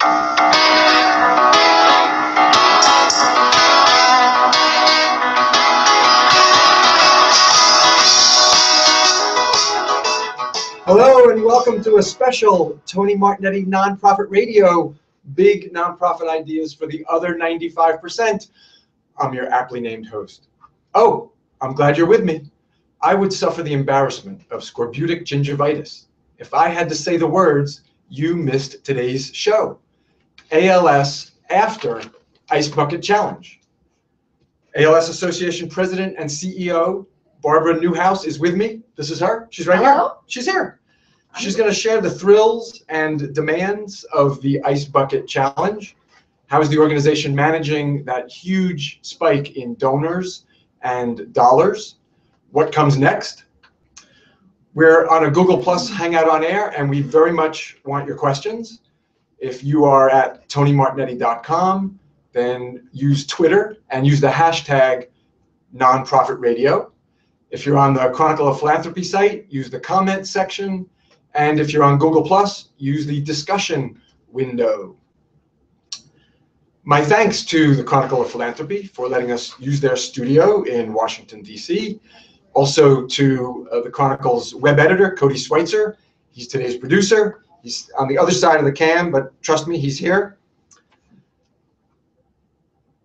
Hello and welcome to a special Tony Martignetti Nonprofit Radio, big nonprofit ideas for the other 95%. I'm your aptly named host. Oh, I'm glad you're with me. I would suffer the embarrassment of scorbutic gingivitis if I had to say the words you missed today's show. ALS after Ice Bucket Challenge. ALS Association President and CEO Barbara Newhouse is with me. This is her. She's right here. She's here. She's going to share the thrills and demands of the Ice Bucket Challenge. How is the organization managing that huge spike in donors and dollars? What comes next? We're on a Google Plus Hangout on Air, and we very much want your questions. If you are at TonyMartignetti.com, then use Twitter and use the hashtag #NonprofitRadio. If you're on the Chronicle of Philanthropy site, use the comment section. And if you're on Google Plus, use the discussion window. My thanks to the Chronicle of Philanthropy for letting us use their studio in Washington, D.C. Also to the Chronicle's web editor, Cody Schweitzer. He's today's producer. He's on the other side of the cam, but trust me, he's here.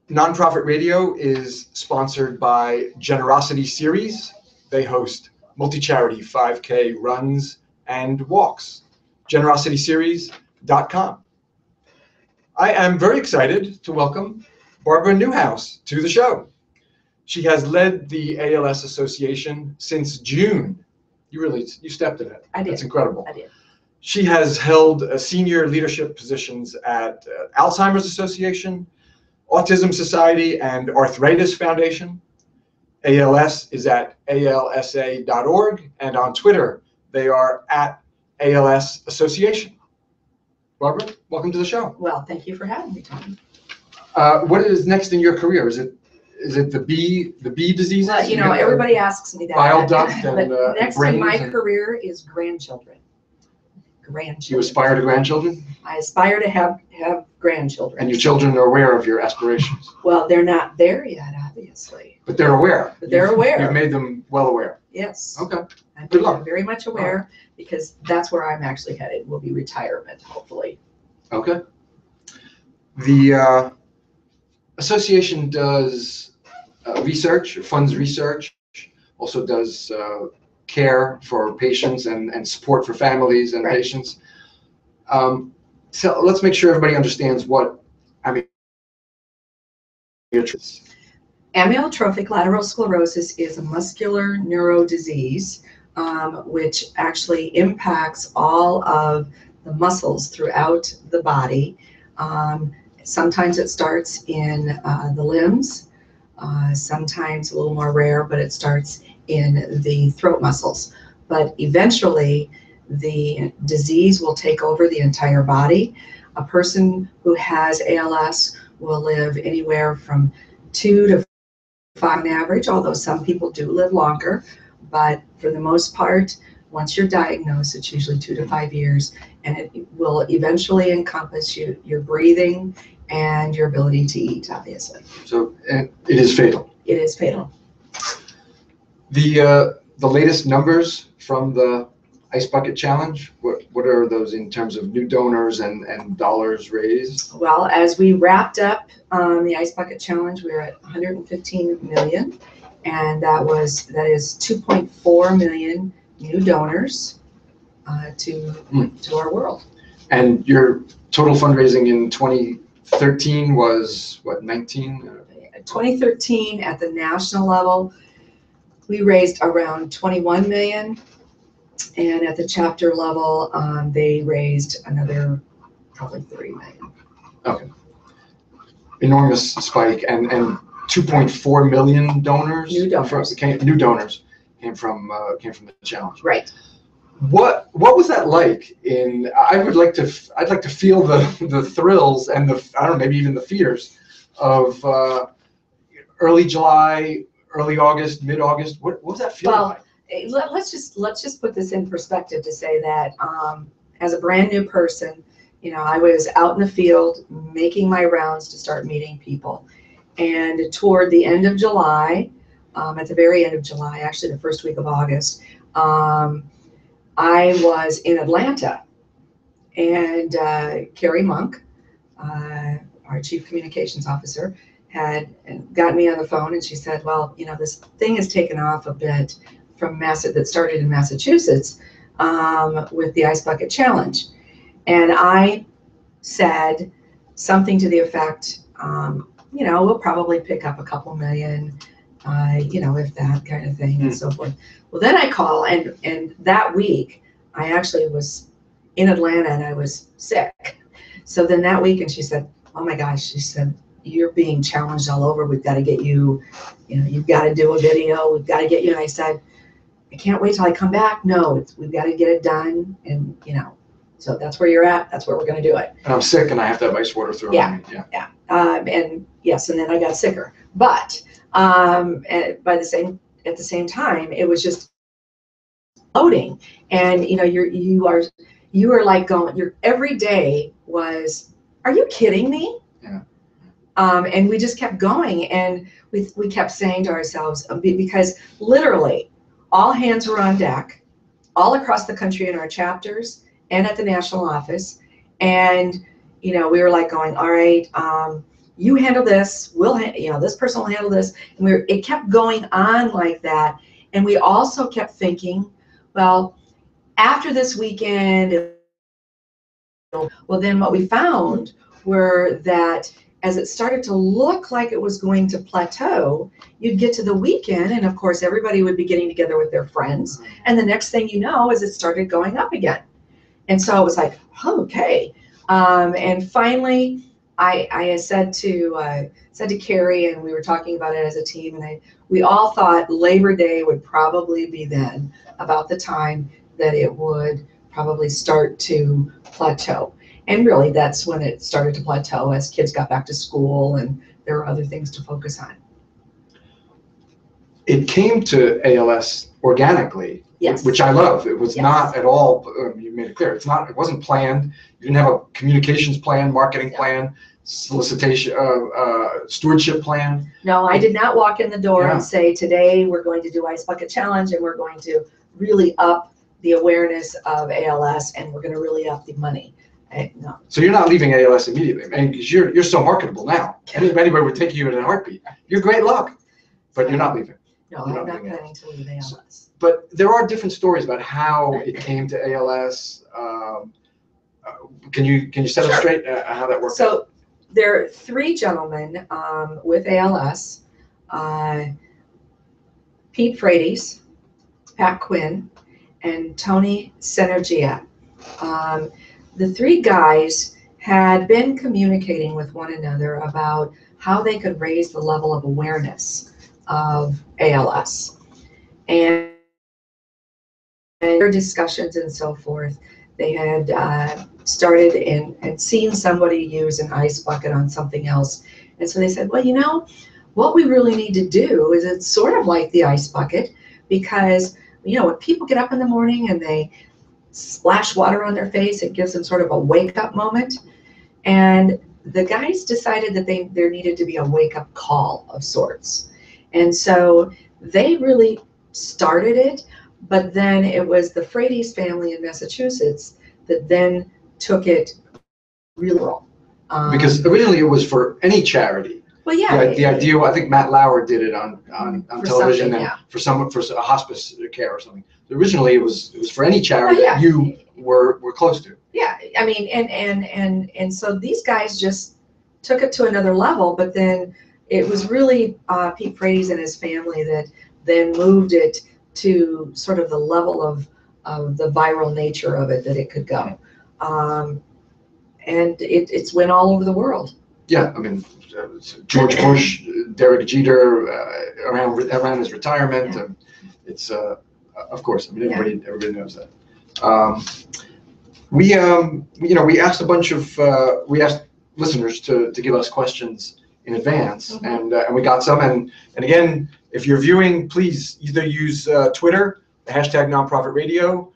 Nonprofit Radio is sponsored by Generosity Series. They host multi-charity 5K runs and walks. GenerositySeries.com. I am very excited to welcome Barbara Newhouse to the show. She has led the ALS Association since June. You stepped in it. I did. That's incredible. I did. She has held senior leadership positions at Alzheimer's Association, Autism Society, and Arthritis Foundation. ALS is at alsa.org, and on Twitter, they are at ALS Association. Barbara, welcome to the show. Well, thank you for having me, Tony. What is next in your career? Is it the bee diseases? Well, you know, everybody asks me that. Bile duct and but next in my brains career is grandchildren. You aspire to grandchildren? I aspire to have grandchildren. And your children are aware of your aspirations? Well, they're not there yet, obviously. But they're aware. But they're aware. You've made them well aware. Yes. Okay. Good luck. I'm very much aware because that's where I'm actually headed. Will be retirement, hopefully. Okay. The association does research, funds research, also does care for patients and support for families and patients. So let's make sure everybody understands what amyotrophic lateral sclerosis is a muscular neurodisease which actually impacts all of the muscles throughout the body. Sometimes it starts in the limbs, sometimes a little more rare, but it starts in the throat muscles. But eventually, the disease will take over the entire body. A person who has ALS will live anywhere from 2 to 5 on average, although some people do live longer. But for the most part, once you're diagnosed, it's usually 2 to 5 years, and it will eventually encompass your breathing and your ability to eat, obviously. So it is fatal. It is fatal. The latest numbers from the Ice Bucket Challenge, what are those in terms of new donors and dollars raised? Well, as we wrapped up the Ice Bucket Challenge, we were at 115 million, and that is 2.4 million new donors to our world. And your total fundraising in 2013 was what, 19? 2013 at the national level, we raised around 21 million, and at the chapter level, they raised another probably 3 million. Okay. Enormous spike, and 2.4 million donors. New donors. New donors came from the challenge. Right. What was that like? I'd like to feel the thrills and maybe even the fears of early July, early August, mid-August. What was that feeling like? Let's just put this in perspective to say that as a brand new person, You know, I was out in the field making my rounds to start meeting people. And toward the end of July, at the very end of July, actually the first week of August, I was in Atlanta, and Carrie Monk, our chief communications officer, had got me on the phone, and she said, well, you know, this thing has taken off a bit from that started in Massachusetts with the Ice Bucket Challenge. And I said something to the effect, you know, we'll probably pick up a couple million, you know, if that kind of thing and so forth. Well, then I call, and that week I actually was in Atlanta and I was sick. So then that week, and she said, oh my gosh, she said, you're being challenged all over. We've got to get you, you know, you've got to do a video. We've got to get you. And I said, I can't wait till I come back. No, we've got to get it done. And, you know, so that's where you're at. That's where we're going to do it. And I'm sick and I have to have ice water thrown on me. Yeah. And yes, and then I got sicker. But at the same time, it was just loading. And, you know, you are like going, your every day was, are you kidding me? Yeah. And we just kept going, and we kept saying to ourselves, because literally all hands were on deck, all across the country in our chapters and at the national office. And, you know, we were like going, all right, you handle this, you know, this person will handle this. And it kept going on like that. And we also kept thinking, well, after this weekend, well, then what we found were that as it started to look like it was going to plateau, you'd get to the weekend, and of course everybody would be getting together with their friends, and the next thing you know is it started going up again. And so it was like, okay. And finally I said to Carrie, and we were talking about it as a team, and we all thought Labor Day would probably be then about the time that it would probably start to plateau. And really, that's when it started to plateau as kids got back to school and there were other things to focus on. It came to ALS organically, yes, which I love. It was yes. not at all, you made it clear, it wasn't planned. You didn't have a communications plan, marketing plan, solicitation, stewardship plan. No, I did not walk in the door and say, today we're going to do Ice Bucket Challenge and we're going to really up the awareness of ALS and we're going to really up the money. No. So you're not leaving ALS immediately, because you're so marketable now. Anybody would take you in a heartbeat. You're great luck, but you're not leaving. No, I'm not planning to leave ALS. But there are different stories about how it came to ALS. Can you set up straight how that works? So there are three gentlemen with ALS: Pete Frates, Pat Quinn, and Tony Martignetti. The three guys had been communicating with one another about how they could raise the level of awareness of ALS. And their discussions and so forth, they had started and seen somebody use an ice bucket on something else. And so they said, well, you know, what we really need to do is it's sort of like the ice bucket, because, you know, when people get up in the morning and they splash water on their face, it gives them sort of a wake-up moment. And the guys decided that there needed to be a wake-up call of sorts. And so they really started it, but then it was the Frates family in Massachusetts that then took it really well. Because originally it was for any charity. Well, yeah. The idea, I think Matt Lauer did it on television, and for a hospice care or something. Originally, it was for any charity that you were close to. Yeah, I mean, and so these guys just took it to another level. But then it was really Pete Frates and his family that then moved it to sort of the level of the viral nature of it that it could go, and it's went all over the world. Yeah, I mean, George Bush, Derek Jeter, around his retirement. It's of course, I mean, everybody knows that. We asked a bunch of we asked listeners to give us questions in advance, and we got some. And again, if you're viewing, please either use Twitter, the hashtag nonprofit radio,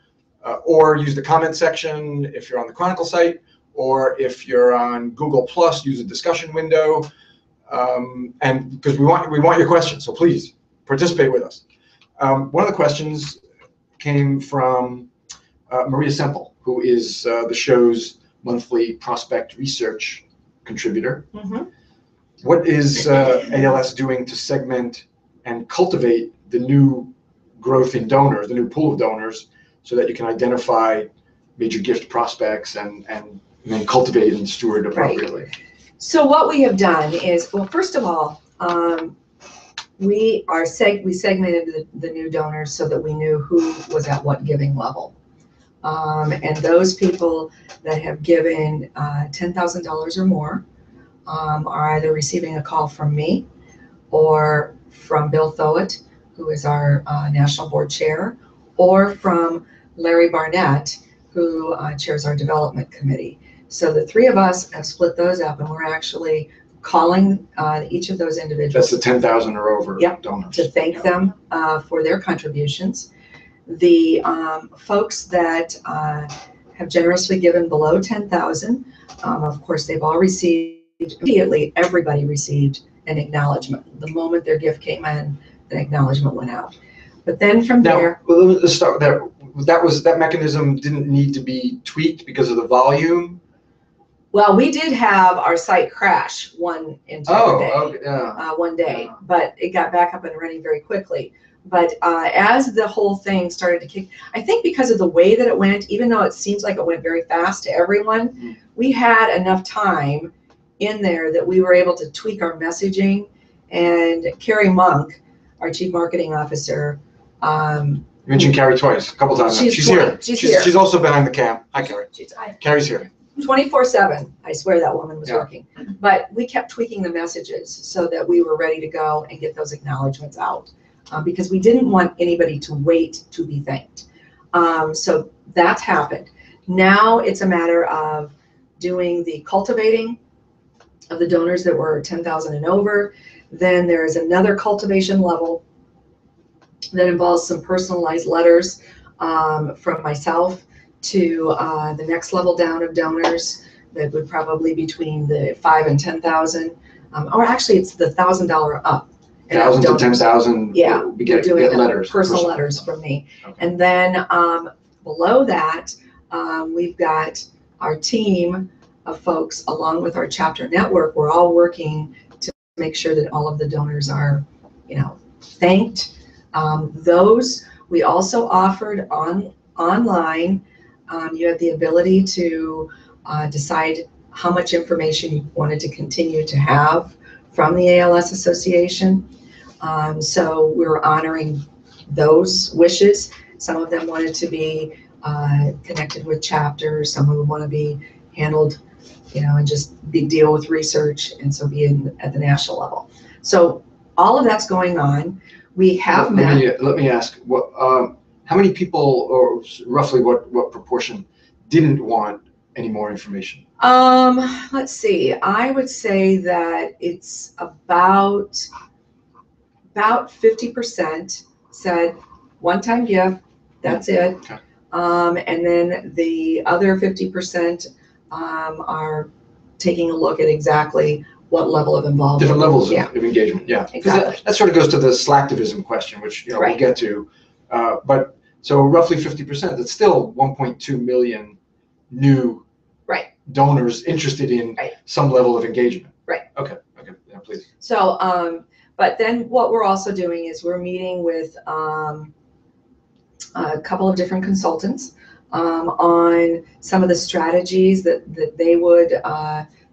or use the comment section if you're on the Chronicle site, or if you're on Google Plus, use a discussion window. And because we want your questions, so please participate with us. One of the questions came from Maria Semple, who is the show's monthly prospect research contributor. Mm-hmm. What is ALS doing to segment and cultivate the new growth in donors, the new pool of donors, so that you can identify major gift prospects and then cultivate and steward appropriately? Right. So what we have done is, well, first of all, we segmented the new donors so that we knew who was at what giving level. And those people that have given $10,000 or more are either receiving a call from me or from Bill Thowett, who is our national board chair, or from Larry Barnett, who chairs our development committee. So the three of us have split those up, and we're actually calling each of those individuals. That's the 10,000 or over donors. To thank them for their contributions. The folks that have generously given below 10,000, of course, they've all received, immediately everybody received an acknowledgement. The moment their gift came in, an acknowledgement went out. But then from there. Well, let's start with that. That mechanism didn't need to be tweaked because of the volume. Well, we did have our site crash one entire day, one day, but it got back up and running very quickly. But as the whole thing started to kick, I think because of the way that it went, even though it seems like it went very fast to everyone, we had enough time in there that we were able to tweak our messaging. And Carrie Monk, our chief marketing officer, you mentioned Carrie twice, a couple times. She's here. She's also behind the cam. Hi, Carrie. Carrie's here. 24/7, I swear that woman was working. But we kept tweaking the messages so that we were ready to go and get those acknowledgments out because we didn't want anybody to wait to be thanked. So that's happened. Now it's a matter of doing the cultivating of the donors that were 10,000 and over. Then there's another cultivation level that involves some personalized letters from myself to the next level down of donors that would probably be between the 5,000 and 10,000, or actually it's the $1,000 up. 1,000 to 10,000. Yeah, we get letters, personal letters from me. Okay. And then below that, we've got our team of folks along with our chapter network. We're all working to make sure that all of the donors are, thanked. Those we also offered online. You have the ability to decide how much information you wanted to continue to have from the ALS Association. So we're honoring those wishes. Some of them wanted to be connected with chapters. Some of them want to be handled, and just deal with research, and so be at the national level. So all of that's going on. We have let me ask, what, how many people, or roughly what proportion, didn't want any more information? Let's see. I would say that it's about 50% said one-time gift. That's it. Okay. And then the other 50% are taking a look at exactly what level of involvement. Different levels of engagement. Yeah. Exactly. That sort of goes to the Slacktivism question, which we'll get to. But so roughly 50%. That's still 1.2 million new donors interested in some level of engagement. Right. Okay. Okay. Yeah, please. So, but then what we're also doing is we're meeting with a couple of different consultants on some of the strategies that they would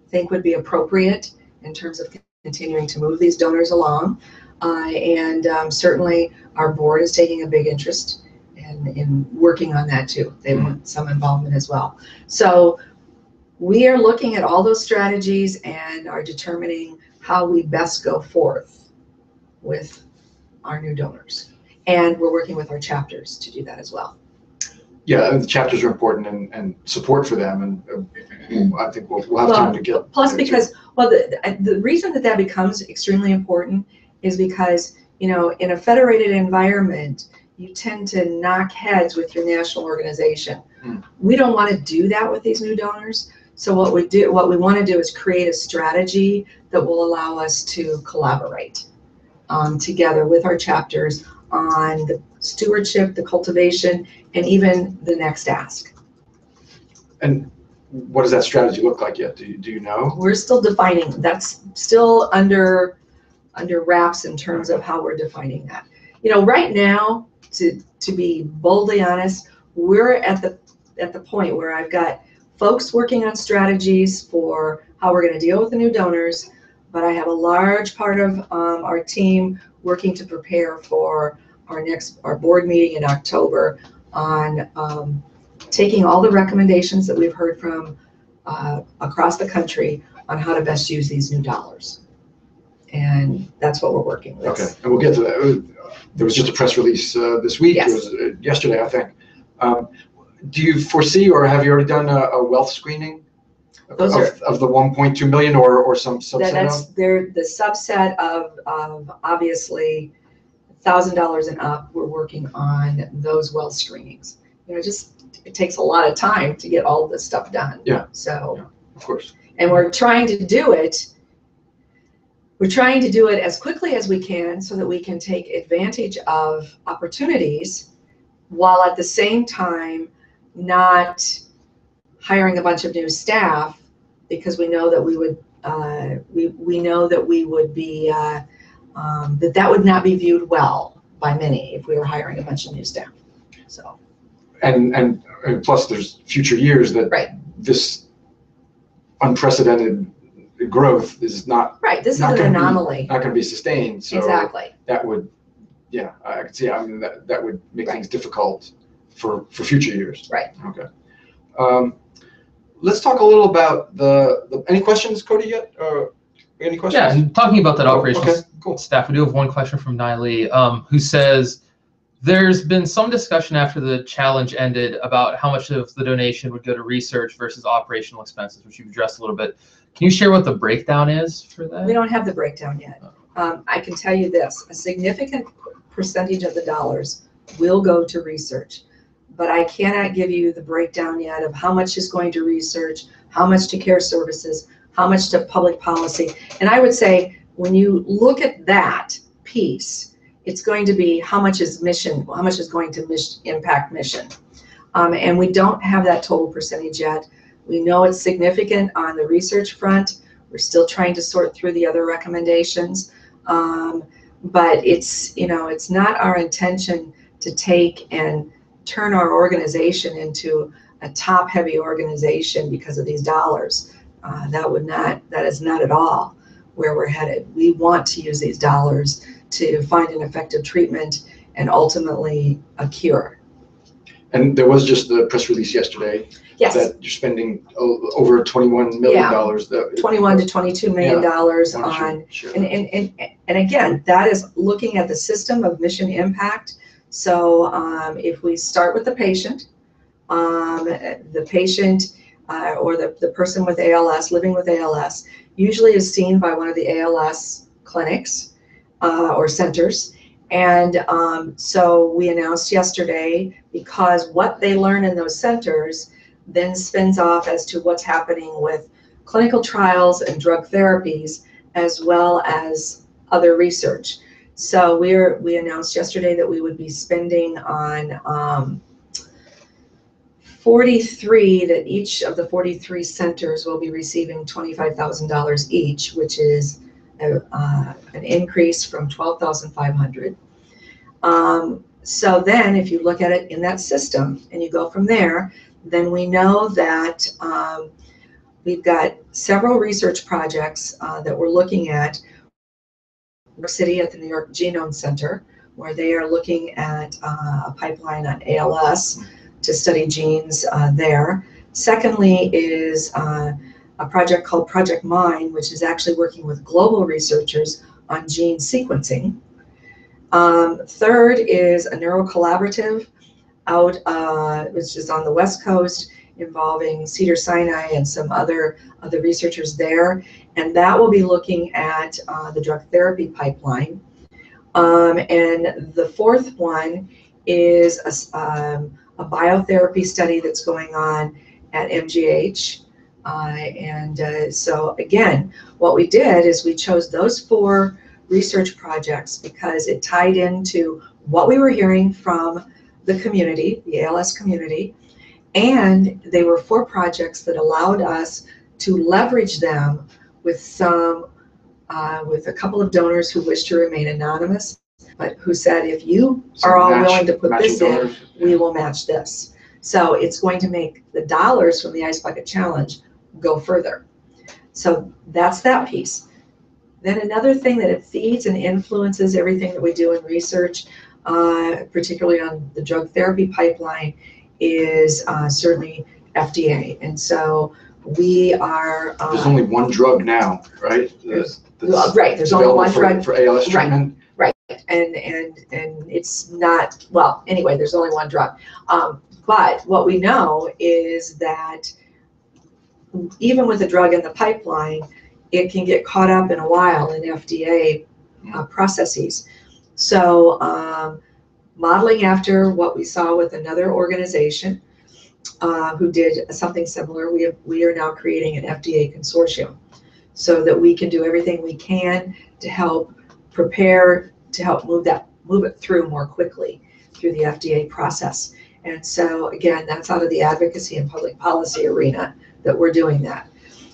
think would be appropriate in terms of continuing to move these donors along. And certainly our board is taking a big interest in working on that too. They want some involvement as well. So we are looking at all those strategies and are determining how we best go forth with our new donors. And we're working with our chapters to do that as well. Yeah, the chapters are important and support for them, and I think we'll have time to get. Plus, because the reason that becomes extremely important is because in a federated environment, you tend to knock heads with your national organization. We don't want to do that with these new donors. So what we want to do is create a strategy that will allow us to collaborate together with our chapters on the stewardship, the cultivation, and even the next ask. And what does that strategy look like yet? Do you know? We're still defining. That's still under wraps in terms of how we're defining that. You know, right now, to be boldly honest, we're at the point where I've got folks working on strategies for how we're going to deal with the new donors, but I have a large part of our team working to prepare for our board meeting in October on taking all the recommendations that we've heard from across the country on how to best use these new dollars. And that's what we're working with. Okay, and we'll get to that. There was just a press release this week. Yes. It was yesterday, I think. Do you foresee, or have you already done a wealth screening of the 1.2 million or some subset? That's the subset of obviously $1,000 and up. We're working on those wealth screenings. You know, it takes a lot of time to get all of this stuff done. Yeah. So. Yeah, of course. And we're trying to do it. We're trying to do it as quickly as we can so that we can take advantage of opportunities while at the same time not hiring a bunch of new staff, because we know that we would be that would not be viewed well by many if we were hiring a bunch of new staff. So. And plus there's future years that this unprecedented growth is not this is an anomaly, not going to be sustained. So exactly. That would, yeah, I could see. I mean, that would make things difficult for future years. Right. Okay. Let's talk a little about the any questions, Cody, yet? Any questions? Yeah, and talking about that operations cool. staff, we do have one question from Niley, who says, there's been some discussion after the challenge ended about how much of the donation would go to research versus operational expenses, which you've addressed a little bit. Can you share what the breakdown is for that? We don't have the breakdown yet. I can tell you this, a significant percentage of the dollars will go to research, but I cannot give you the breakdown yet of how much is going to research, how much to care services, how much to public policy. And I would say when you look at that piece, it's going to be how much is mission, how much is going to impact mission. And we don't have that total percentage yet. We know it's significant on the research front. We're still trying to sort through the other recommendations. But it's, you know, it's not our intention to take and turn our organization into a top-heavy organization because of these dollars. That is not at all where we're headed. We want to use these dollars to find an effective treatment and ultimately a cure. And there was just the press release yesterday that you're spending over $21 million. 21 to $22 million on, and again, that is looking at the system of mission impact. So if we start with the patient or the person with ALS, living with ALS, usually is seen by one of the ALS clinics or centers. And so we announced yesterday, because what they learn in those centers then spins off as to what's happening with clinical trials and drug therapies, as well as other research. So we announced yesterday that we would be spending on 43, that each of the 43 centers will be receiving $25,000 each, which is an increase from $12,500. So then if you look at it in that system and you go from there, then we know that we've got several research projects that we're looking at. New York City at the New York Genome Center, where they are looking at a pipeline on ALS to study genes there. Secondly is a project called Project Mine, which is actually working with global researchers on gene sequencing. Third is a neurocollaborative out, which is on the West Coast, involving Cedars-Sinai and some other researchers there. And that will be looking at the drug therapy pipeline. And the fourth one is a biotherapy study that's going on at MGH So again, what we did is we chose those 4 research projects because it tied into what we were hearing from the community, the ALS community, and they were 4 projects that allowed us to leverage them with with a couple of donors who wish to remain anonymous, but who said, if you are all willing to put this in, we will match this. So it's going to make the dollars from the Ice Bucket Challenge go further. So that's that piece. Then another thing that it feeds and influences everything that we do in research, particularly on the drug therapy pipeline, is certainly FDA. And so we are... there's only one drug now, right? Right, there's only one drug for ALS treatment. Right, and it's not, well, anyway, there's only one drug. But what we know is that even with a drug in the pipeline, it can get caught up in a while in FDA processes. So modeling after what we saw with another organization who did something similar, we are now creating an FDA consortium so that we can do everything we can to help prepare, to help move it through more quickly through the FDA process. And so again, that's out of the advocacy and public policy arena that we're doing that.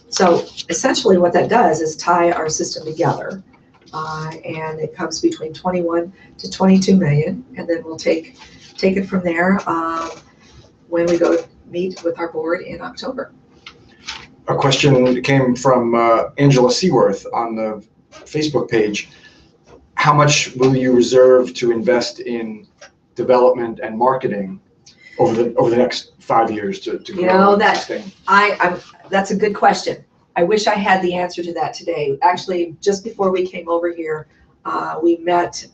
So essentially what that does is tie our system together, and it comes between 21 to 22 million, and then we'll take it from there when we go meet with our board in October. A question came from Angela Seaworth on the Facebook page. How much will you reserve to invest in development and marketing over the next 5 years to grow and sustain? That's a good question. I wish I had the answer to that today. Actually, just before we came over here, we met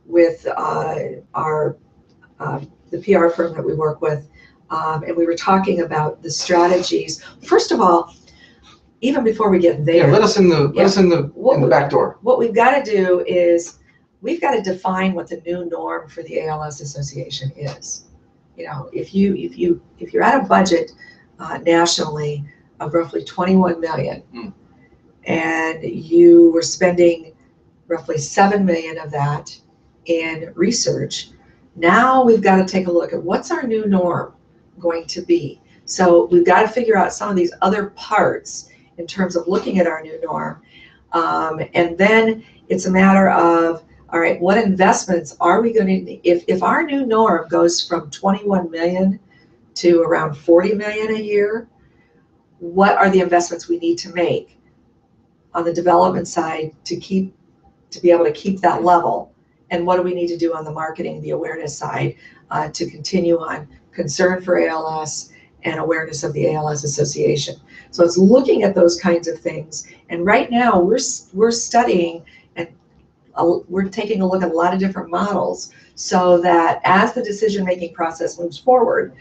with the PR firm that we work with, and we were talking about the strategies. First of all, even before we get there, let us in the back door. What we've got to do is we've got to define what the new norm for the ALS Association is. You know, if you're at a budget nationally of roughly 21 million, and you were spending roughly 7 million of that in research, now we've got to take a look at what's our new norm going to be. So we've got to figure out some of these other parts in terms of looking at our new norm, and then it's a matter of, all right, what investments are we going to, if our new norm goes from 21 million to around 40 million a year, what are the investments we need to make on the development side to be able to keep that level? And what do we need to do on the marketing, the awareness side, to continue on concern for ALS and awareness of the ALS Association? So it's looking at those kinds of things. And right now we're studying, and we're taking a look at a lot of different models so that as the decision-making process moves forward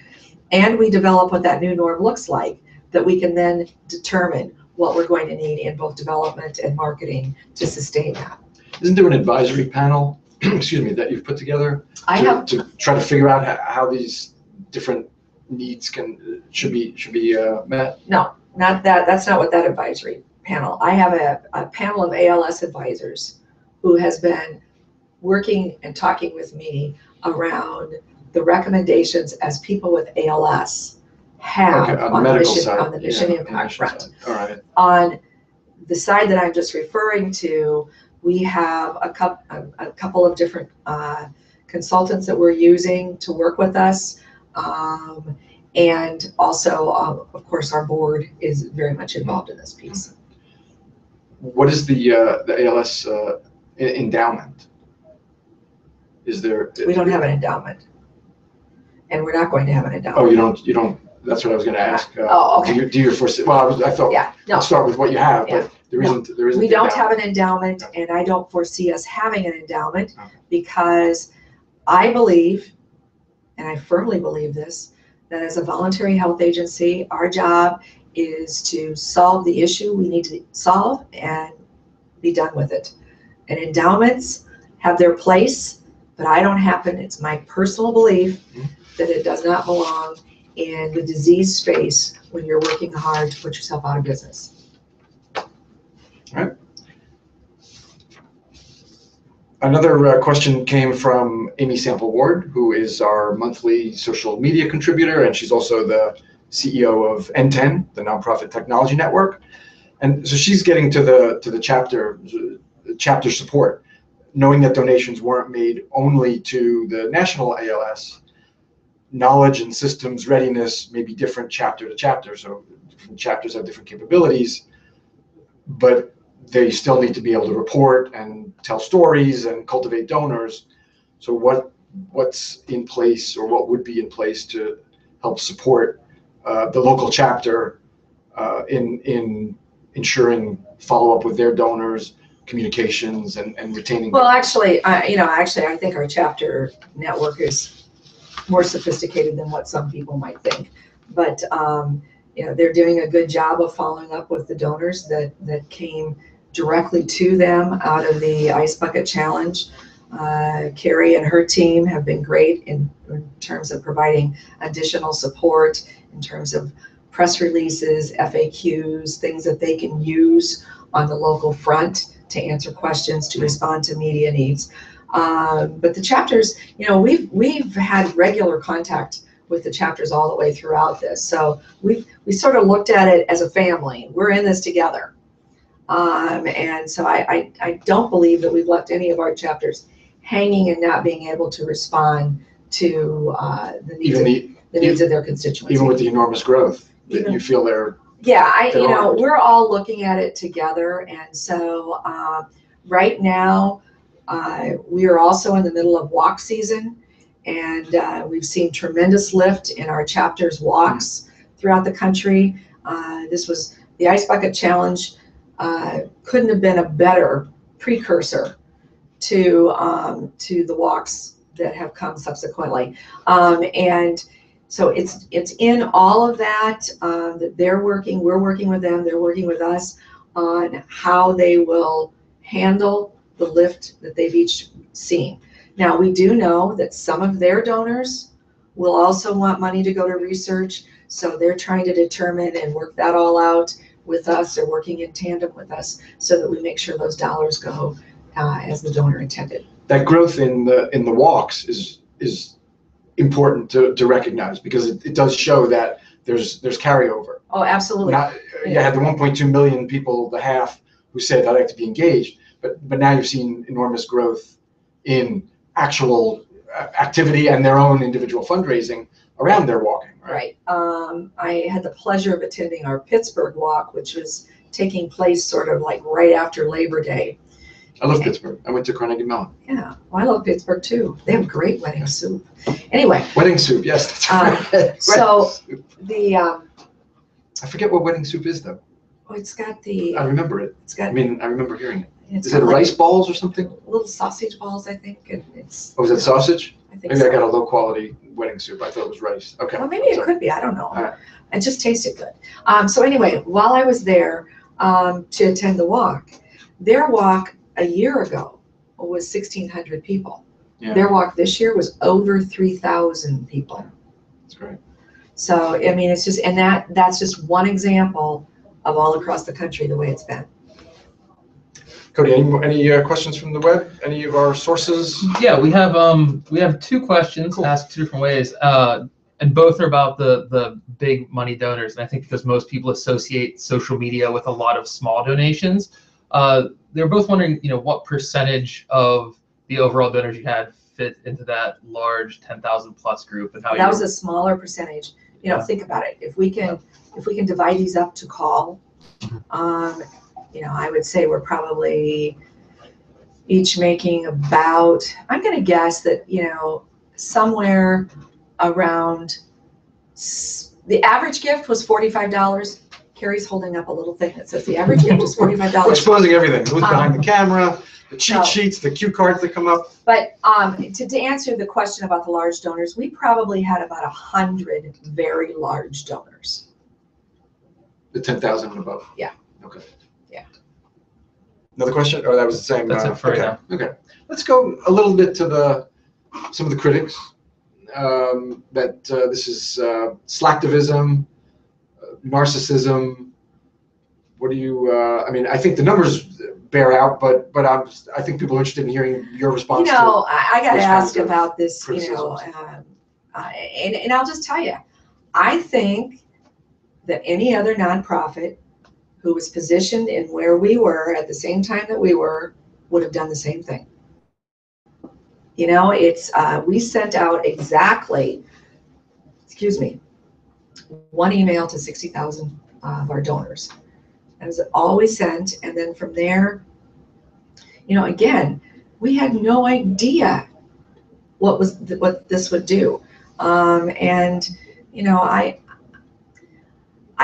and we develop what that new norm looks like, that we can then determine what we're going to need in both development and marketing to sustain that. Isn't there an advisory panel, excuse me, that you've put together to try to figure out how these different needs should be met? No, not that. That's not what that advisory panel. I have a panel of ALS advisors who has been working and talking with me around the recommendations as people with ALS have on the mission impact front. All right. On the side that I'm just referring to, we have a couple of different consultants that we're using to work with us, and also, of course, our board is very much involved in this piece. What is the ALS endowment? Is there? We don't have an endowment, and we're not going to have an endowment. Oh, you don't. That's what I was going to ask. Okay. Do you foresee? Well, I thought. Yeah. No. Let's start with what you have. Yeah. But there isn't. We don't have an endowment, and I don't foresee us having an endowment because I believe, and I firmly believe this, that as a voluntary health agency, our job is to solve the issue we need to solve and be done with it. And endowments have their place, but I don't happen. It's my personal belief that it does not belong in the disease space when you're working hard to put yourself out of business. All right. Another question came from Amy Sample Ward, who is our monthly social media contributor, and she's also the CEO of N10, the nonprofit technology network. And so she's getting to the chapter support, knowing that donations weren't made only to the national ALS. Knowledge and systems readiness may be different chapter to chapter, so different chapters have different capabilities, but they still need to be able to report and tell stories and cultivate donors. So what's in place, or what would be in place to help support the local chapter in ensuring follow-up with their donors, communications, and retaining? Well, actually, I think our chapter network is more sophisticated than what some people might think. But they're doing a good job of following up with the donors that came directly to them out of the Ice Bucket Challenge. Carrie and her team have been great in terms of providing additional support, in terms of press releases, FAQs, things that they can use on the local front to answer questions, to respond to media needs. But the chapters, we've had regular contact with the chapters all the way throughout this. So we sort of looked at it as a family. We're in this together. And so I don't believe that we've left any of our chapters hanging and not being able to respond to the needs of their constituency. Even with the enormous growth, you feel they're... Yeah, we're all looking at it together. And so right now, we are also in the middle of walk season, and we've seen tremendous lift in our chapters walks throughout the country. This was the Ice Bucket Challenge. Couldn't have been a better precursor to the walks that have come subsequently. And so it's in all of that that we're working with them, they're working with us on how they will handle the lift that they've each seen. Now, we do know that some of their donors will also want money to go to research, so they're trying to determine and work that all out with us, or working in tandem with us, so that we make sure those dollars go as the donor intended. That growth in the walks is important to recognize, because it does show that there's carryover. Oh, absolutely. You had the 1.2 million people, the half, who said I'd like to be engaged, but now you've seen enormous growth in actual activity and their own individual fundraising around their walking. Right. I had the pleasure of attending our Pittsburgh walk, which was taking place sort of like right after Labor Day. I love Pittsburgh. I went to Carnegie Mellon. Yeah, well, I love Pittsburgh too. They have great wedding soup. Anyway. Wedding soup, yes. That's right. So I forget what wedding soup is, though. Oh, it's got the... I remember it. I remember hearing it. Is it rice balls or something? Little sausage balls, I think. And it's... Oh, is it sausage? I think maybe so. I got a low quality wedding soup. I thought it was rice. Okay. Well, maybe it could be. I don't know. Right. It just tasted good. So anyway, while I was there to attend the walk, their walk a year ago was 1,600 people. Yeah. Their walk this year was over 3,000 people. That's great. So, I mean, it's just, and that's just one example of all across the country the way it's been. Cody, any questions from the web? Any of our sources? Yeah, we have two questions asked two different ways, and both are about the big money donors. And I think because most people associate social media with a lot of small donations, they're both wondering, what percentage of the overall donors you had fit into that large 10,000 plus group, and how that was a smaller percentage. Think about it. If we can divide these up to call, I would say we're probably each making about, I'm going to guess that, somewhere around, the average gift was $45. Carrie's holding up a little thing that says the average gift was $45. We're exposing everything. Who's behind the camera, the cheat sheets, the cue cards that come up. But to answer the question about the large donors, we probably had about 100 very large donors. The 10,000 and above? Yeah. Okay. Yeah. Another question? Or that was the same? That's it for right now. Okay. Let's go a little bit to some of the critics. that this is Slacktivism, narcissism. What do you? I mean, I think the numbers bear out, but I think people are interested in hearing your response. You know, I got to ask about this. Criticisms. And I'll just tell you, I think that any other nonprofit who was positioned in where we were at the same time that we were would have done the same thing. You know, it's we sent out exactly, one email to 60,000 of our donors. That was all we sent, and then from there, you know, again, we had no idea what this would do, and you know, I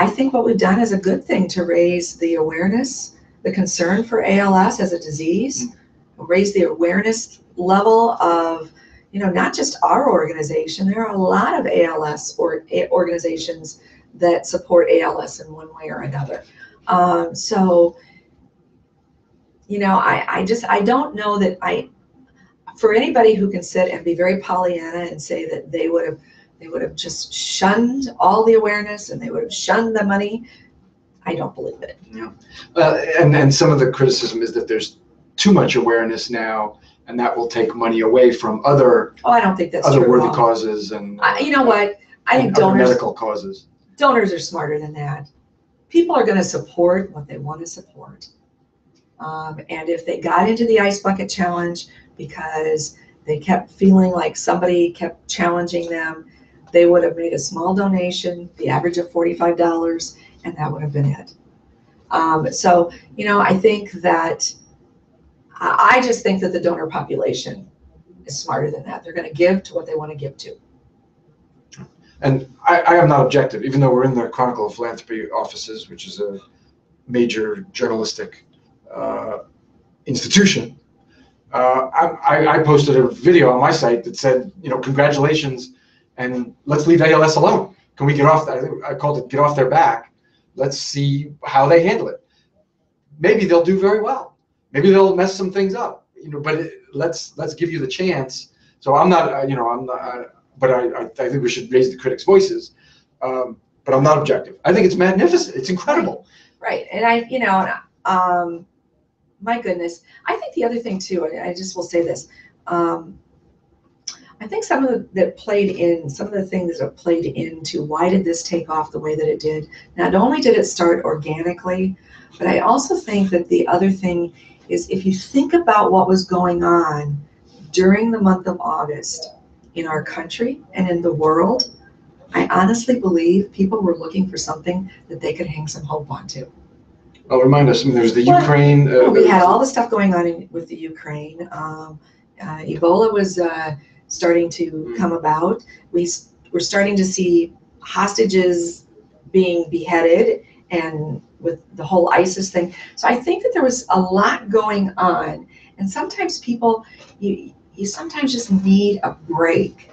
think what we've done is a good thing to raise the awareness, the concern for ALS as a disease, raise the awareness level of, you know, not just our organization. There are a lot of ALS organizations that support ALS in one way or another. So, you know, I don't know that for anybody who can sit and be very Pollyanna and say that they would have just shunned all the awareness and they would have shunned the money, I don't believe it. Yeah. And some of the criticism is that there's too much awareness now, and that will take money away from other. Oh, I don't think that's other true worthy causes and. You know what? I think medical causes. Donors are smarter than that. People are going to support what they want to support. And if they got into the Ice Bucket Challenge because they kept feeling like somebody kept challenging them, they would have made a small donation, the average of $45, and that would have been it. So, you know, I think that, I just think that the donor population is smarter than that. They're going to give to what they want to give to. And I am not objective, even though we're in the Chronicle of Philanthropy offices, which is a major journalistic institution. I posted a video on my site that said, you know, congratulations, and let's leave ALS alone. Can we get off that? I called it "Get Off Their Back." Let's see how they handle it. Maybe they'll do very well. Maybe they'll mess some things up. You know, but let's give you the chance. So I'm not, you know, I'm not. But I think we should raise the critics' voices. But I'm not objective. I think it's magnificent. It's incredible. Right. And you know, my goodness. I think the other thing too, I just will say this. I think some of the things that have played into why did this take off the way that it did. Not only did it start organically, but I also think that the other thing is, if you think about what was going on during the month of August in our country and in the world, I honestly believe people were looking for something that they could hang some hope onto. Well, remind us, I mean, there's the Ukraine. We had all the stuff going on with the Ukraine. Ebola was starting to come about. We're starting to see hostages being beheaded, and with the whole ISIS thing. So I think that there was a lot going on, and sometimes people, you sometimes just need a break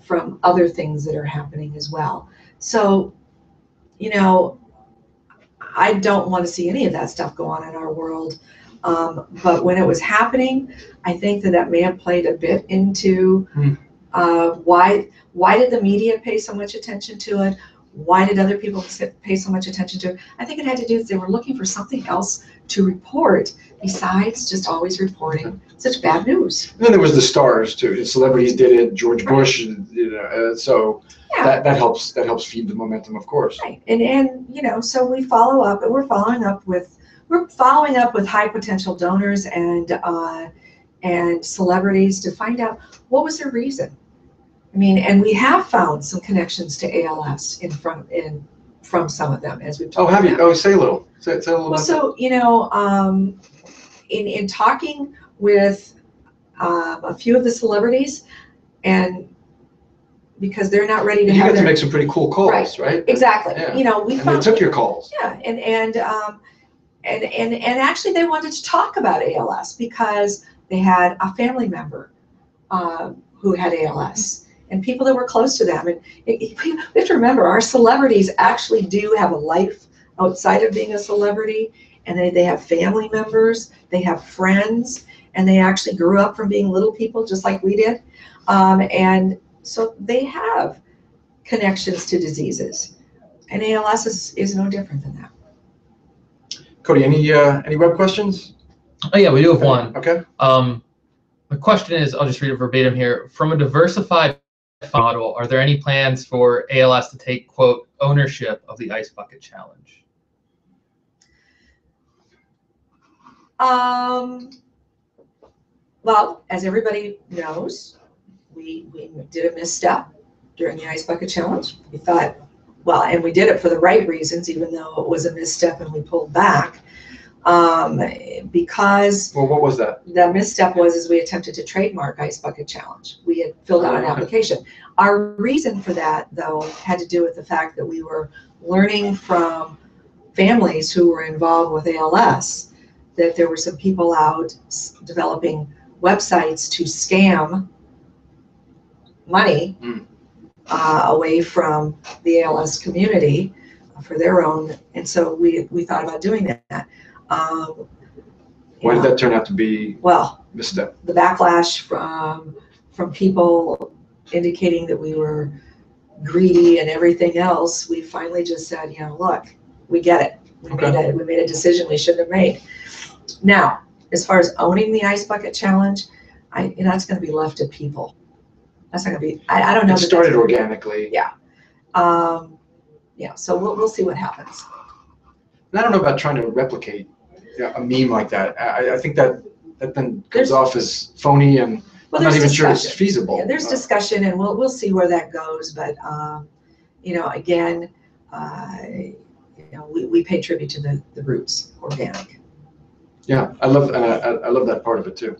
from other things that are happening as well. So, you know, I don't want to see any of that stuff go on in our world. But when it was happening, I think that may have played a bit into why did the media pay so much attention to it? Why did other people pay so much attention to it? I think it had to do with they were looking for something else to report besides just always reporting such bad news. And then there was the stars too. Celebrities did it. George Bush, you know, so yeah. that helps feed the momentum, of course. Right, and you know, so we follow up, and we're following up with high potential donors and celebrities to find out what was their reason. I mean, and we have found some connections to ALS from some of them, as we've talked about. Oh, have you? Oh, say a little. Say a little. Well, so, you know, in talking with a few of the celebrities, and because they're not ready to you got to make some pretty cool calls, right? Exactly. Yeah. You know, they took your calls. Yeah, and actually they wanted to talk about ALS because they had a family member who had ALS. And people that were close to them. And we have to remember, our celebrities actually do have a life outside of being a celebrity, and they have family members, they have friends, and they actually grew up from being little people just like we did. And So they have connections to diseases, and ALS is no different than that. Cody, any web questions? Oh yeah, we do have one. Okay. The question is, I'll just read it verbatim here. From a diversified model, are there any plans for ALS to take, quote, ownership of the Ice Bucket Challenge? Well, as everybody knows, we did a misstep during the Ice Bucket Challenge. We thought, well, and we did it for the right reasons, even though it was a misstep and we pulled back. Because well, what was that? The misstep was we attempted to trademark Ice Bucket Challenge. We had filled out an application. Our reason for that, though, had to do with the fact that we were learning from families who were involved with ALS that there were some people out developing websites to scam money away from the ALS community for their own, and so we thought about doing that. Why did that turn out to be misstep? The backlash from people indicating that we were greedy and everything else, we finally just said, look, we get it. We made a decision we shouldn't have made. Now, as far as owning the Ice Bucket Challenge, that's going to be left to people. That's not going to be. I don't know. It started organically. Yeah. So we'll see what happens. And I don't know about trying to replicate a meme like that. I think that then comes off as phony, and I'm not even sure it's feasible. Yeah, there's discussion, and we'll see where that goes. But again, we pay tribute to the roots, organic. Yeah, I love that part of it too.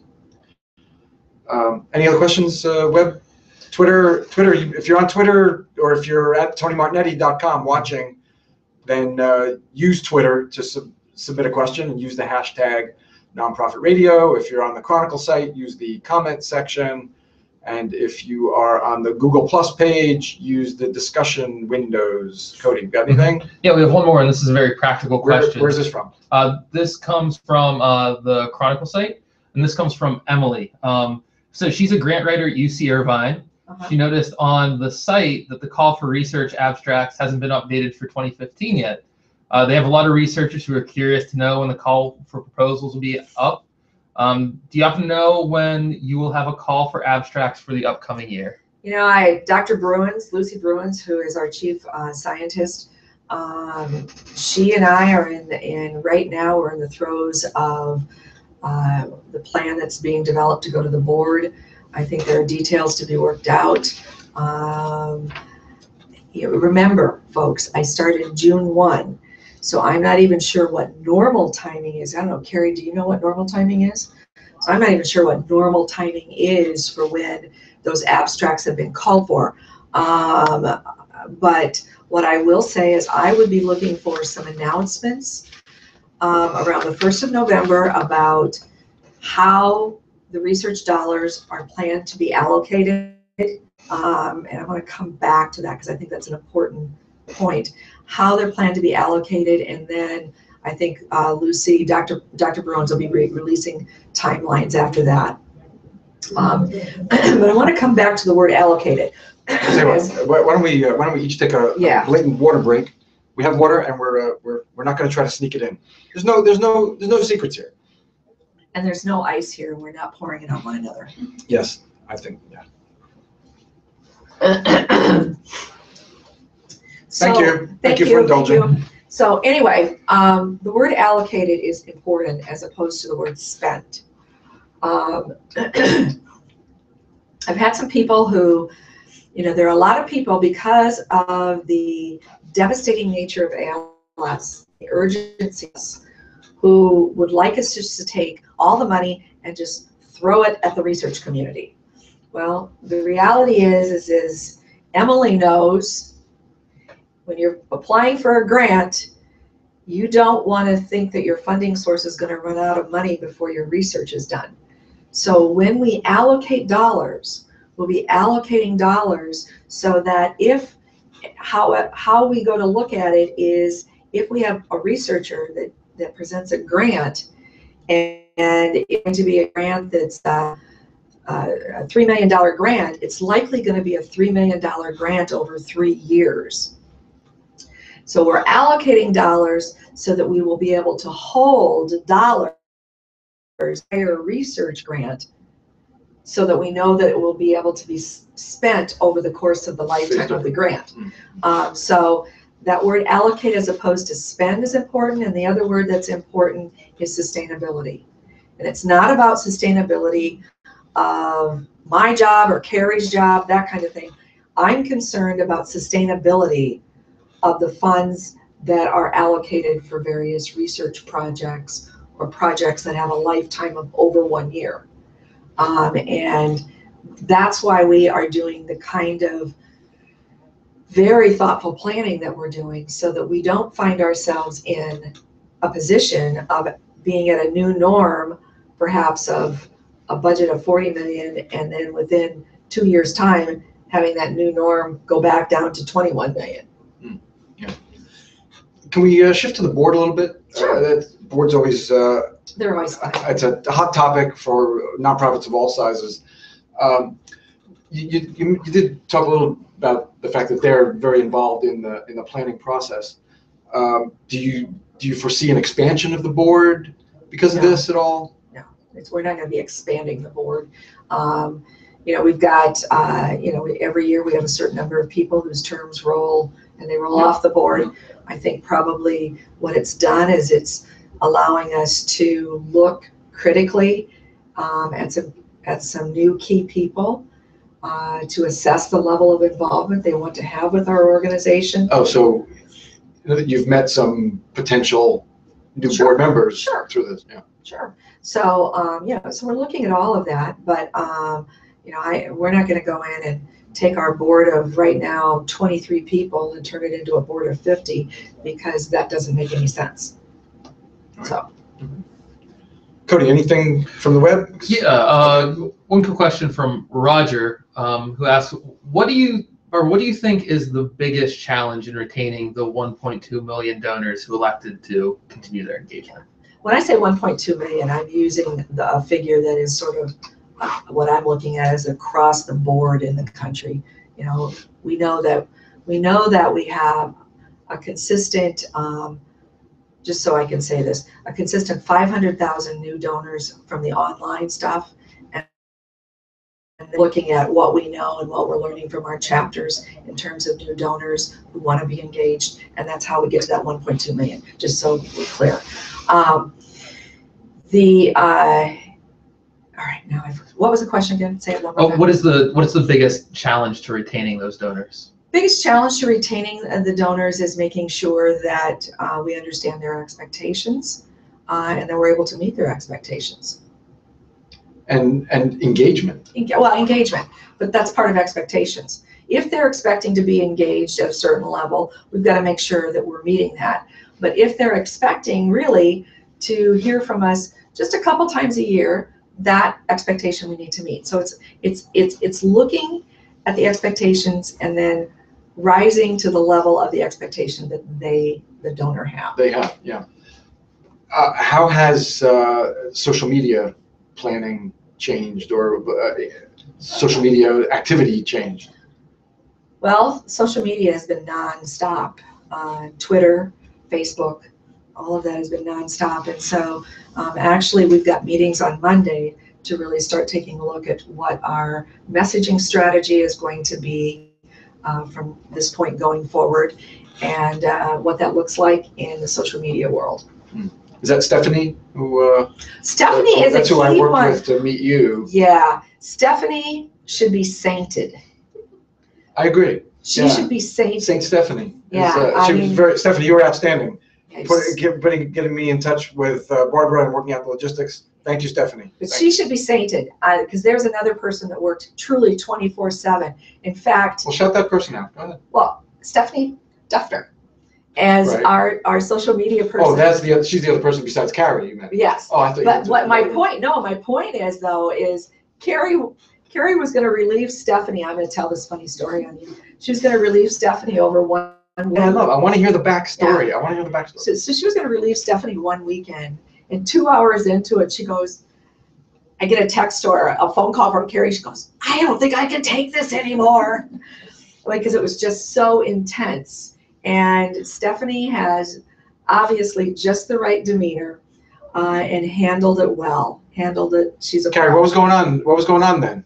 Any other questions, Webb? Twitter. If you're on Twitter or if you're at TonyMartignetti.com watching, then use Twitter to submit a question and use the hashtag Nonprofit Radio. If you're on the Chronicle site, use the comment section. And if you are on the Google Plus page, use the discussion windows. Cody, got anything? Yeah, we have one more, and this is a very practical question. Where's this from? This comes from the Chronicle site, and this comes from Emily. So she's a grant writer at UC Irvine. She noticed on the site that the call for research abstracts hasn't been updated for 2015 yet. They have a lot of researchers who are curious to know when the call for proposals will be up. Do you happen to know when you will have a call for abstracts for the upcoming year? Dr. Bruins, Lucy Bruins, who is our chief scientist, she and I are right now we're in the throes of the plan that's being developed to go to the board. I think there are details to be worked out. Remember, folks, I started June 1, so I'm not even sure what normal timing is. I don't know, Carrie, do you know what normal timing is? So I'm not even sure what normal timing is for when those abstracts have been called for. But what I will say is I would be looking for some announcements around the 1st of November about how the research dollars are planned to be allocated. And I want to come back to that because I think that's an important point. How they're planned to be allocated, and then I think Lucy, Dr. Bruins will be releasing timelines after that. But I want to come back to the word allocated. Why don't we each take a blatant water break? We have water, and we're not going to try to sneak it in. There's no secrets here. And there's no ice here, and we're not pouring it on one another. Yes, I think, yeah. Thank you for indulging. So anyway, the word allocated is important as opposed to the word spent. I've had some people who, there are a lot of people, because of the devastating nature of ALS, the urgency, who would like us just to take all the money and just throw it at the research community. Well, the reality is Emily knows when you're applying for a grant, you don't want to think that your funding source is going to run out of money before your research is done. So when we allocate dollars, we'll be allocating dollars so that how we go to look at it is if we have a researcher that presents a grant, and it's going to be a grant that's a $3 million grant, it's likely going to be a $3 million grant over 3 years. So we're allocating dollars so that we will be able to hold dollars for a research grant, so that we know that it will be able to be spent over the course of the lifetime of the grant. So that word allocate as opposed to spend is important, and the other word that's important is sustainability. And it's not about sustainability of my job or Carrie's job, that kind of thing. I'm concerned about sustainability of the funds that are allocated for various research projects or projects that have a lifetime of over 1 year. And that's why we are doing the kind of very thoughtful planning that we're doing, so that we don't find ourselves in a position of being at a new norm, perhaps of a budget of 40 million, and then within 2 years' time, having that new norm go back down to 21 million. Yeah. Can we shift to the board a little bit? Sure. That board's always They're always fun. it's a hot topic for nonprofits of all sizes. You did talk a little about the fact that they're very involved in the planning process. Do you foresee an expansion of the board because of this at all? No, we're not going to be expanding the board. You know, we've got you know, every year we have a certain number of people whose terms roll, and they roll off the board. I think probably what it's done is it's allowing us to look critically at some new key people, to assess the level of involvement they want to have with our organization. Oh, so you've met some potential new board members through this, yeah. Sure. So yeah, so we're looking at all of that, but you know, we're not going to go in and take our board of right now 23 people and turn it into a board of 50, because that doesn't make any sense. Right. So. Cody, anything from the web? Yeah, one quick question from Roger, who asks, what do you think is the biggest challenge in retaining the 1.2 million donors who elected to continue their engagement? When I say 1.2 million, I'm using a figure that is sort of what I'm looking at as across the board in the country. You know, we know that we have a consistent, just so I can say this, a consistent 500,000 new donors from the online stuff, and looking at what we know and what we're learning from our chapters in terms of new donors who want to be engaged, and that's how we get to that 1.2 million, just so we're clear. All right, now what was the question again? Say it one more time. What is the biggest challenge to retaining those donors? Biggest challenge to retaining the donors is making sure that we understand their expectations, and that we're able to meet their expectations. And engagement. Well, engagement, but that's part of expectations. If they're expecting to be engaged at a certain level, we've got to make sure that we're meeting that. But if they're expecting really to hear from us just a couple times a year, that expectation we need to meet. So it's looking at the expectations and then rising to the level of the expectation that the donor have. They have, yeah. How has social media planning changed, or social media activity changed? Well, social media has been nonstop. Twitter, Facebook, all of that has been nonstop. And so actually we've got meetings on Monday to really start taking a look at what our messaging strategy is going to be from this point going forward, and what that looks like in the social media world. Is that Stephanie? Who? Stephanie is that's a who I worked one. with to meet you. Yeah, Stephanie should be sainted. I agree. She should be sainted. Saint Stephanie. Yeah, she was very. Stephanie, you were outstanding. Yes. Getting me in touch with Barbara and working out the logistics. Thank you, Stephanie. But she should be sainted, because there's another person that worked truly 24/7. In fact, Well, shout that person out. Go ahead. well, Stephanie Duffner, as our social media person. Oh, she's the other person besides Carrie, you meant. Yes. Oh, I thought. But what my point? No, my point is though is Carrie was going to relieve Stephanie. I'm going to tell this funny story on you. She was going to relieve Stephanie over one. And I want to hear the backstory. Yeah. I want to hear the backstory. So she was going to relieve Stephanie one weekend, and 2 hours into it, she goes, I get a text or a phone call from Carrie. She goes, I don't think I can take this anymore. Because it was just so intense. And Stephanie has obviously just the right demeanor and handled it well. Handled it. She's a Carrie, what was going on? What was going on then?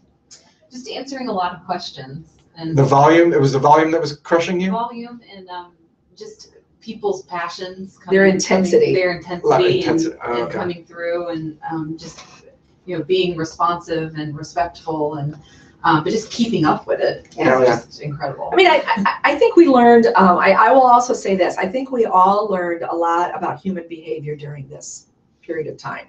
Just answering a lot of questions. And The volume. It was the volume that was crushing you. volume and just people's passions. Their intensity. Their intensity and Okay. coming through and just being responsive and respectful and but just keeping up with it. Yeah, It's just incredible. I mean, I think we learned, I will also say this, I think we all learned a lot about human behavior during this period of time.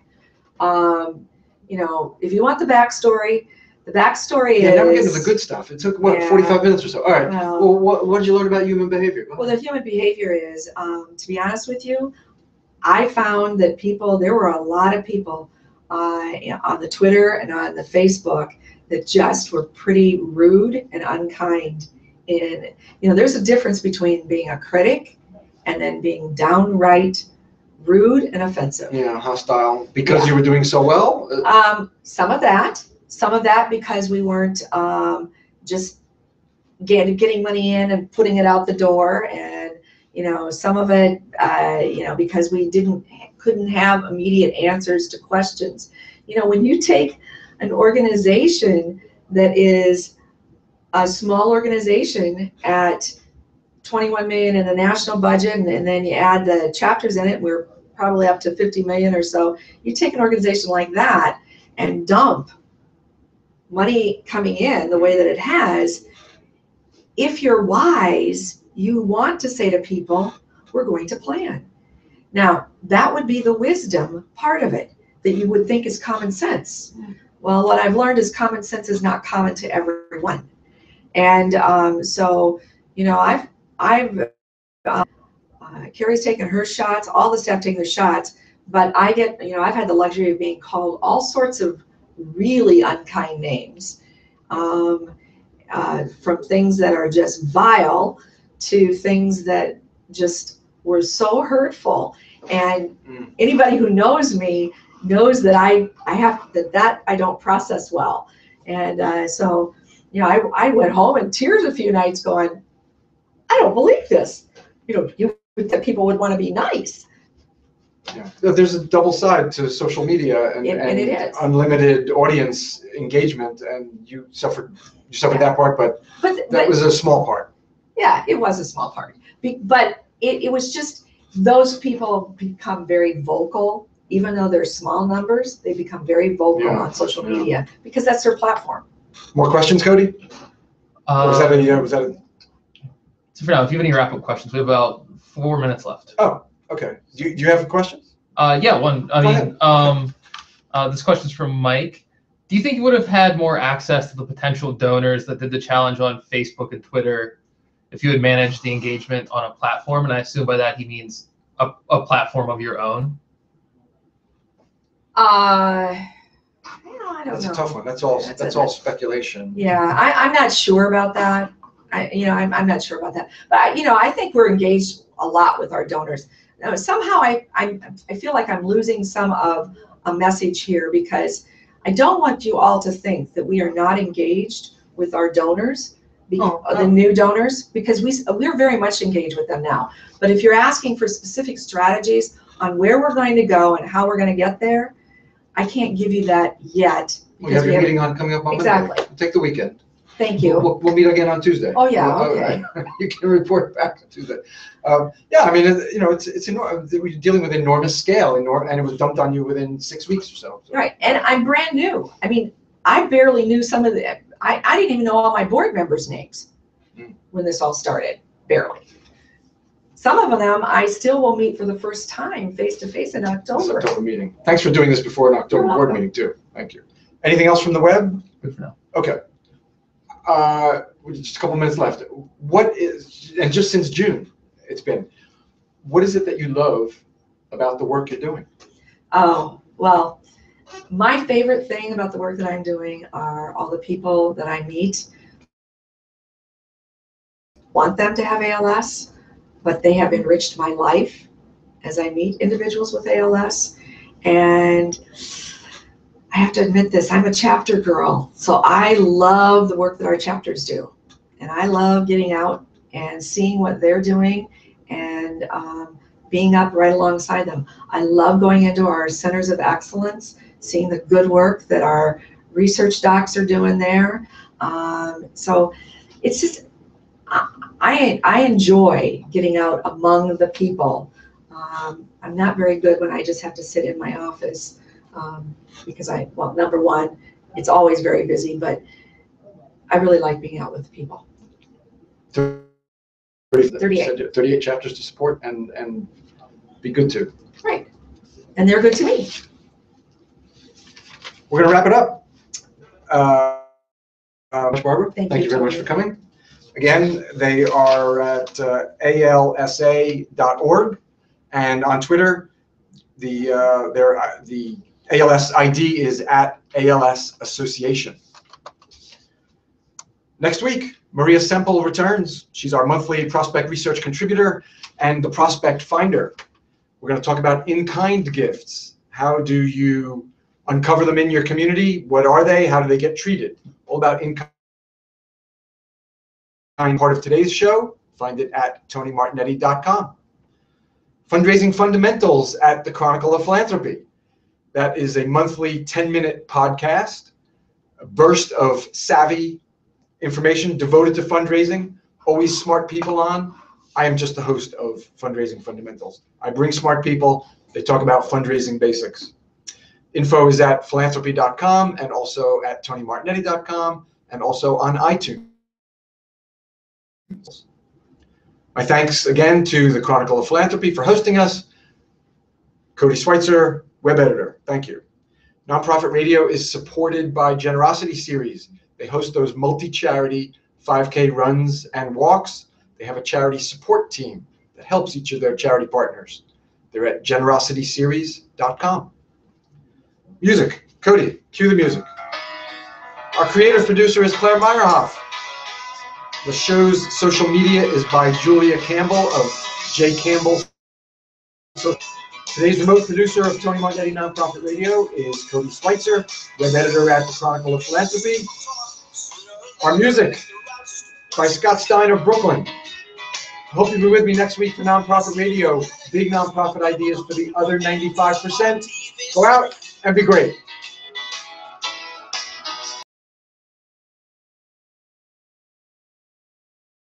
If you want the backstory is... Yeah, now we're getting to the good stuff. It took, 45 minutes or so. All right. Well, what did you learn about human behavior? Well, the human behavior is, to be honest with you, I found that there were a lot of people on the Twitter and on the Facebook that just were pretty rude and unkind. There's a difference between being a critic and then being downright rude and offensive. Yeah, hostile because you were doing so well. Some of that because we weren't just getting money in and putting it out the door, and some of it because we couldn't have immediate answers to questions. When you take an organization that is a small organization at 21 million in the national budget, and then you add the chapters in it, we're probably up to 50 million or so. You take an organization like that and dump money coming in the way that it has, if you're wise, you want to say to people, we're going to plan. Now, that would be the wisdom part of it, that you would think is common sense. Well, what I've learned is common sense is not common to everyone. And Carrie's taken her shots, all the staff taking their shots, but I've had the luxury of being called all sorts of really unkind names, from things that are just vile to things that just were so hurtful. And anybody who knows me knows that I don't process well. And I went home in tears a few nights going, I don't believe this. That people would want to be nice. Yeah. There's a double side to social media and it is. Unlimited audience engagement, and you suffered that part, but that was a small part. Yeah, it was a small part. But it was just, those people become very vocal, even though they're small numbers, they become very vocal on social media because that's their platform. More questions, Cody? Was that a So for now, if you have any wrap-up questions, we have about 4 minutes left. Oh, okay. Do you have a question? Yeah, one. This question's from Mike. Do you think you would have had more access to the potential donors that did the challenge on Facebook and Twitter if you had managed the engagement on a platform? And I assume by that he means a platform of your own. I don't know. That's a tough one. That's all speculation. Yeah, I'm not sure about that. I'm not sure about that. But I think we're engaged a lot with our donors. Somehow I feel like I'm losing some of a message here, because I don't want you all to think that we are not engaged with our donors, the new donors, because we're very much engaged with them now. But if you're asking for specific strategies on where we're going to go and how we're going to get there, I can't give you that yet. We have your meeting coming up on Monday. We'll take the weekend. Thank you. We'll meet again on Tuesday. Oh yeah, okay. You can report back on Tuesday. Yeah, I mean, it's enormous. We're dealing with enormous scale, and it was dumped on you within 6 weeks or so. Right, and I'm brand new. I mean, I barely knew some of the. I didn't even know all my board members' names when this all started. Barely. Some of them I still will meet for the first time face to face in October. October meeting. Thanks for doing this before an October board meeting too. Thank you. Anything else from the web? Good for now. Okay. Just a couple minutes left. What is, and just since June, it's been, what is it that you love about the work you're doing? Oh, well, my favorite thing about the work that I'm doing are all the people that I meet. Want them to have ALS, but they have enriched my life as I meet individuals with ALS. And I have to admit this, I'm a chapter girl. So I love the work that our chapters do. And I love getting out and seeing what they're doing and being up right alongside them. I love going into our centers of excellence, seeing the good work that our research docs are doing there. So it's just, I enjoy getting out among the people. I'm not very good when I just have to sit in my office because well, number one, it's always very busy, but I really like being out with people. 38 chapters to support and be good to. Right. And they're good to me. We're going to wrap it up. Barbara, thank you very much for coming. Again, they are at alsa.org, and on Twitter, the ALS ID is at ALS Association. Next week, Maria Semple returns. She's our monthly prospect research contributor and the prospect finder. We're going to talk about in-kind gifts. How do you uncover them in your community? What are they? How do they get treated? All about in-kind. Part of today's show, find it at tonymartignetti.com. Fundraising Fundamentals at the Chronicle of Philanthropy. That is a monthly 10-minute podcast, a burst of savvy information devoted to fundraising, always smart people on. I am just the host of Fundraising Fundamentals. I bring smart people. They talk about fundraising basics. Info is at philanthropy.com and also at tonymartignetti.com and also on iTunes. My thanks again to the Chronicle of Philanthropy for hosting us. Cody Schweitzer, web editor. Thank you. Nonprofit Radio is supported by Generosity Series. They host those multi-charity 5K runs and walks. They have a charity support team that helps each of their charity partners. They're at generosityseries.com. Music. Cody, cue the music. Our creative producer is Claire Meyerhoff. The show's social media is by Julia Campbell of J. Campbell. So today's remote producer of Tony Martignetti Nonprofit Radio is Cody Schweitzer, web editor at the Chronicle of Philanthropy. Our music by Scott Stein of Brooklyn. I hope you'll be with me next week for Nonprofit Radio. Big nonprofit ideas for the other 95%. Go out and be great.